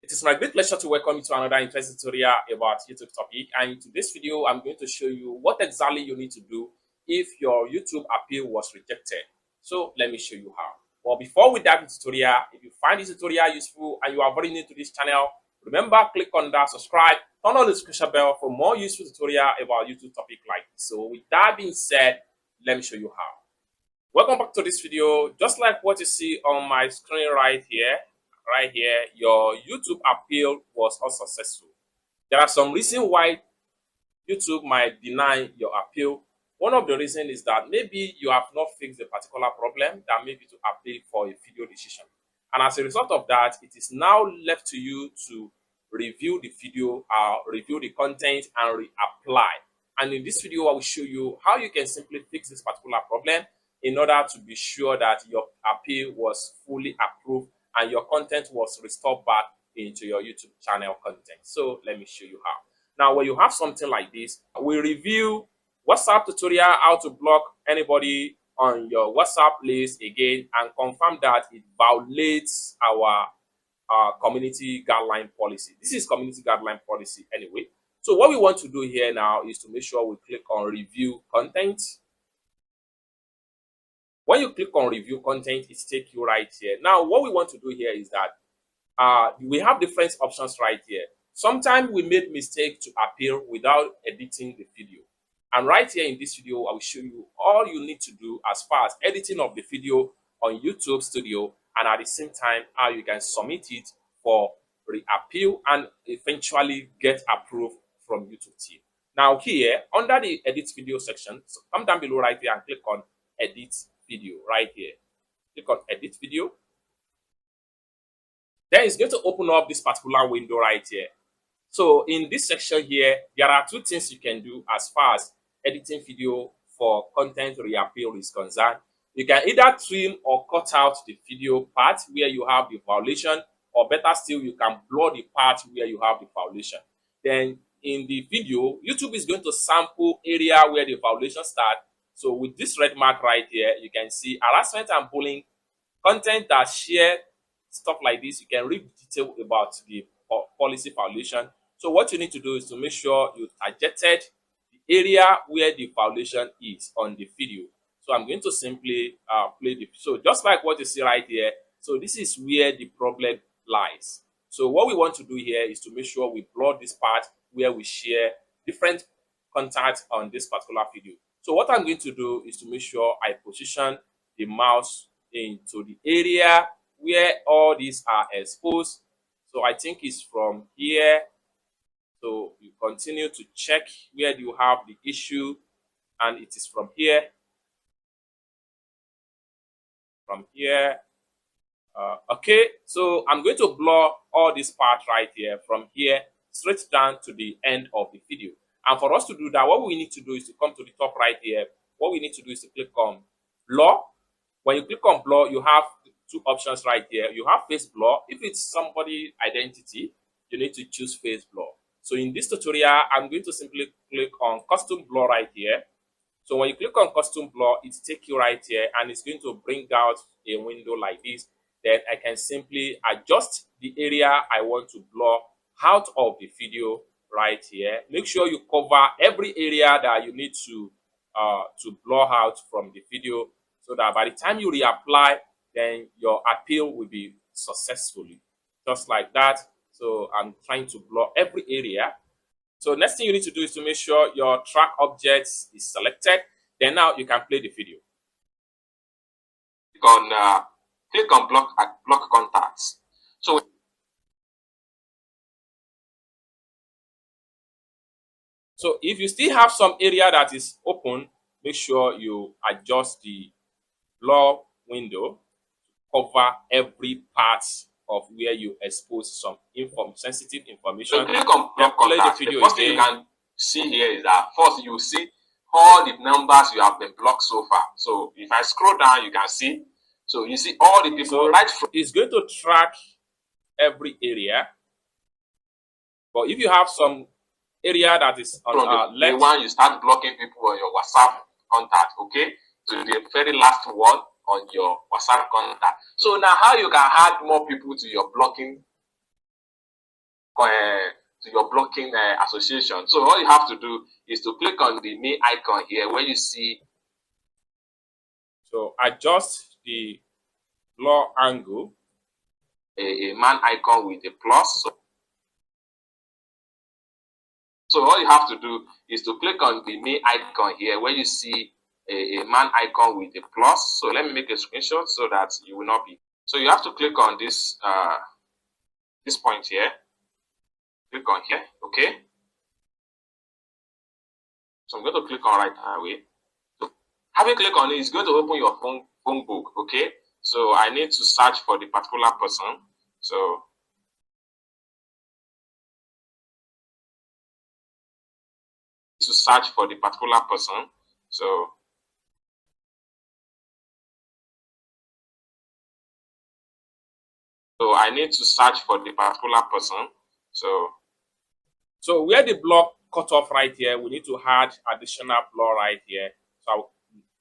It is my great pleasure to welcome you to another interesting tutorial about YouTube topic. And in today's video, I'm going to show you what exactly you need to do if your YouTube appeal was rejected. So let me show you how. But before we dive into the tutorial, if you find this tutorial useful and you are very new to this channel, remember, click on that subscribe, turn on the notification bell for more useful tutorial about YouTube topic like this. So with that being said, let me show you how. Welcome back to this video. Just like what you see on my screen right here, your YouTube appeal was unsuccessful. There are some reasons why YouTube might deny your appeal. One of the reasons is that maybe you have not fixed a particular problem that may be to appeal for a video decision. And as a result of that, it is now left to you to review the video, review the content, and reapply. And in this video, I will show you how you can simply fix this particular problem in order to be sure that your appeal was fully approved and your content was restored back into your YouTube channel content. So let me show you how. Now, when you have something like this, we review WhatsApp tutorial, how to block anybody on your WhatsApp list again and confirm that it violates our community guideline policy. This is community guideline policy anyway. So what we want to do here now is to make sure we click on review content. When you click on review content, it takes you right here. Now, what we want to do here is that we have different options right here. Sometimes we made mistake to appeal without editing the video. And right here in this video, I will show you all you need to do as far as editing of the video on YouTube Studio, and at the same time, how you can submit it for re-appeal and eventually get approved from YouTube team. Now here, under the edit video section, so come down below right here and click on edit video right here. Click on edit video. Then it's going to open up this particular window right here. So in this section here, there are two things you can do as far as editing video for content reappeal is concerned. You can either trim or cut out the video part where you have the violation, or better still, you can blur the part where you have the violation. Then in the video, YouTube is going to sample area where the violation starts. So with this red mark right here, you can see harassment and bullying, content that share stuff like this. You can read detail about the policy violation. So what you need to do is to make sure you targeted the area where the violation is on the video. So I'm going to simply play the, so just like what you see right here. So this is where the problem lies. So what we want to do here is to make sure we blur this part where we share different contacts on this particular video. So what I'm going to do is to make sure I position the mouse into the area where all these are exposed. So I think it's from here. So you continue to check where you have the issue, and it is from here. From here. Okay, so I'm going to blur all this part right here from here straight down to the end of the video. And for us to do that, what we need to do is to come to the top right here. What we need to do is to click on blur. When you click on blur, you have two options right here. You have face blur. If it's somebody identity, you need to choose face blur. So in this tutorial, I'm going to simply click on custom blur right here. So when you click on custom blur, it takes you right here and it's going to bring out a window like this. Then I can simply adjust the area I want to blur out of the video right here. Make sure you cover every area that you need to blur out from the video, so that by the time you reapply, then your appeal will be successfully, just like that. So I'm trying to blur every area. So next thing you need to do is to make sure your track objects is selected. Then now you can play the video. Click on block contacts. So if you still have some area that is open, make sure you adjust the blur window to cover every part of where you expose some sensitive information. So click on block contacts. The first thing you can see here is that first you see all the numbers you have been blocked so far. So if I scroll down, you can see. So you see all the people. So right from, it's going to track every area. But if you have some area that is on left, the one you start blocking people on your WhatsApp contact, okay, to the very last one on your WhatsApp contact. So now how you can add more people to your blocking to your blocking association. So all you have to do is to click on the me icon here where you see. So adjust the blur angle. A man icon with a plus. So all you have to do is to click on the me icon here where you see a man icon with a plus. So let me make a screenshot so that you will not be. So you have to click on this this point here. Click on here, okay? So I'm going to click on right away. So having clicked on it, it's going to open your phone book, okay? So I need to search for the particular person. So to search for the particular person. So I need to search for the particular person. So where the block cut off right here, we need to add additional blur right here. So I'll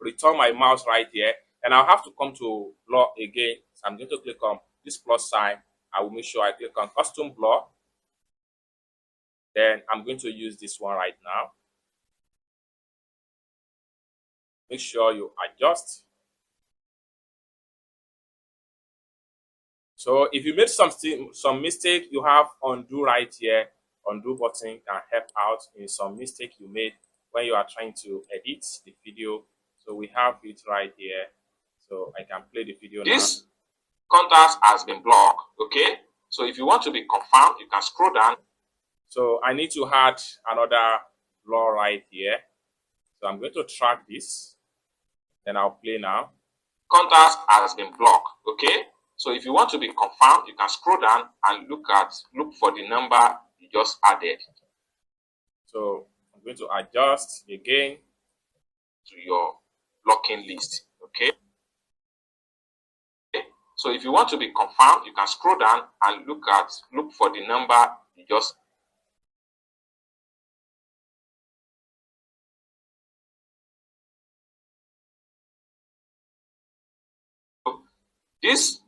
return my mouse right here, and I'll have to come to blur again. So I'm going to click on this plus sign. I will make sure I click on custom blur. Then I'm going to use this one right now. Make sure you adjust. So if you made some mistake, you have undo right here. Undo button can help out in some mistake you made when you are trying to edit the video. So we have it right here. So I can play the video now. This contact has been blocked, okay? So if you want to be confirmed, you can scroll down. So I need to add another blur right here. So I'm going to track this. Then I'll play now. Contact has been blocked, okay? So if you want to be confirmed, you can scroll down and look for the number you just added. So I'm going to adjust again to your blocking list, okay? So if you want to be confirmed, you can scroll down and look for the number you just. This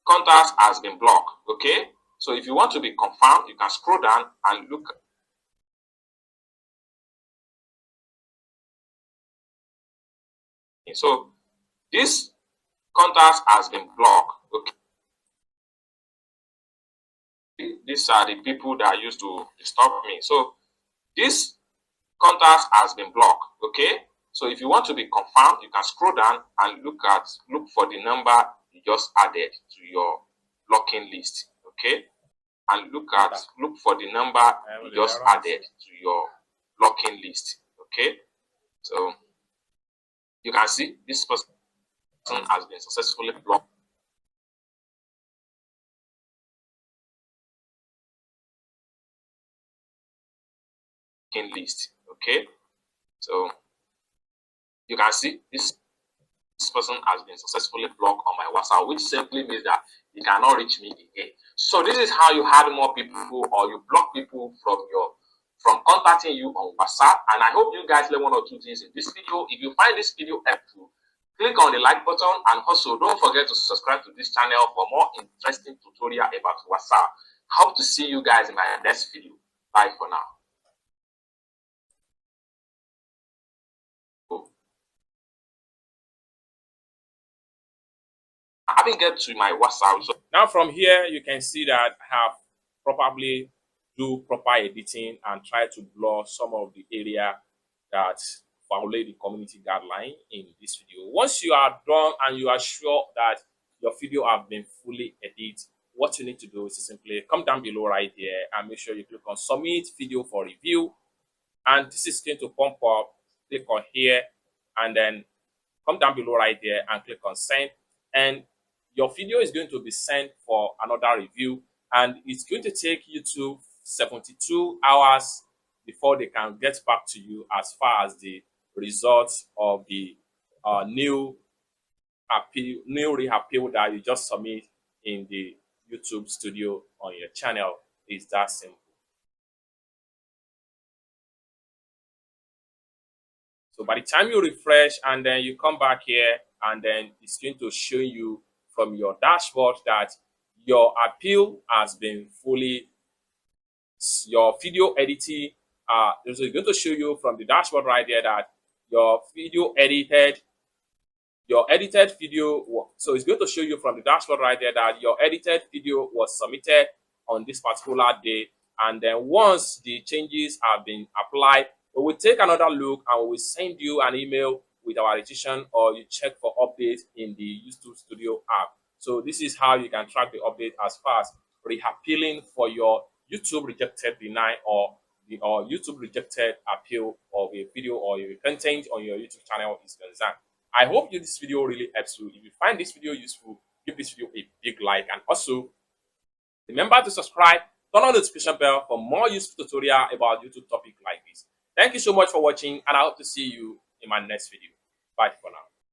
contact has been blocked, okay? So if you want to be confirmed, you can scroll down and look. So this contact has been blocked, okay? These are the people that used to disturb me. So this contact has been blocked, okay? So if you want to be confirmed, you can scroll down and look for the number you just added to your blocking list, okay? And look for the number you just added to your blocking list, okay? So you can see this person has been successfully blocked. List, okay? So you can see this person has been successfully blocked on my WhatsApp, which simply means that he cannot reach me again. So this is how you add more people, or you block people from contacting you on WhatsApp. And I hope you guys learn one or two things in this video. If you find this video helpful, click on the like button, and also don't forget to subscribe to this channel for more interesting tutorial about WhatsApp. I hope to see you guys in my next video. Bye for now. I haven't get to my WhatsApp. So now from here, you can see that I have probably do proper editing and try to blur some of the area that violate the community guideline in this video. Once you are done and you are sure that your video have been fully edited, what you need to do is to simply come down below right here and make sure you click on submit video for review. And this is going to pump up. Click on here and then come down below right there and click on send. And your video is going to be sent for another review, and it's going to take YouTube 72 hours before they can get back to you as far as the results of the new reappeal that you just submit in the YouTube studio on your channel. Is that simple. So by the time you refresh and then you come back here, and then it's going to show you from your dashboard that your appeal has been fully your video editing. So it's going to show you from the dashboard right there that your video edited, your edited video. So it's going to show you from the dashboard right there that your edited video was submitted on this particular day. And then once the changes have been applied, we will take another look and we will send you an email with our registration, or you check for updates in the YouTube Studio app. So this is how you can track the update as far as reappealing for your YouTube rejected deny or YouTube rejected appeal of a video or a content on your YouTube channel is concerned. I hope this video really helps you. If you find this video useful, give this video a big like, and also remember to subscribe, turn on the notification bell for more useful tutorial about YouTube topic like this. Thank you so much for watching, and I hope to see you in my next video. Bye for now.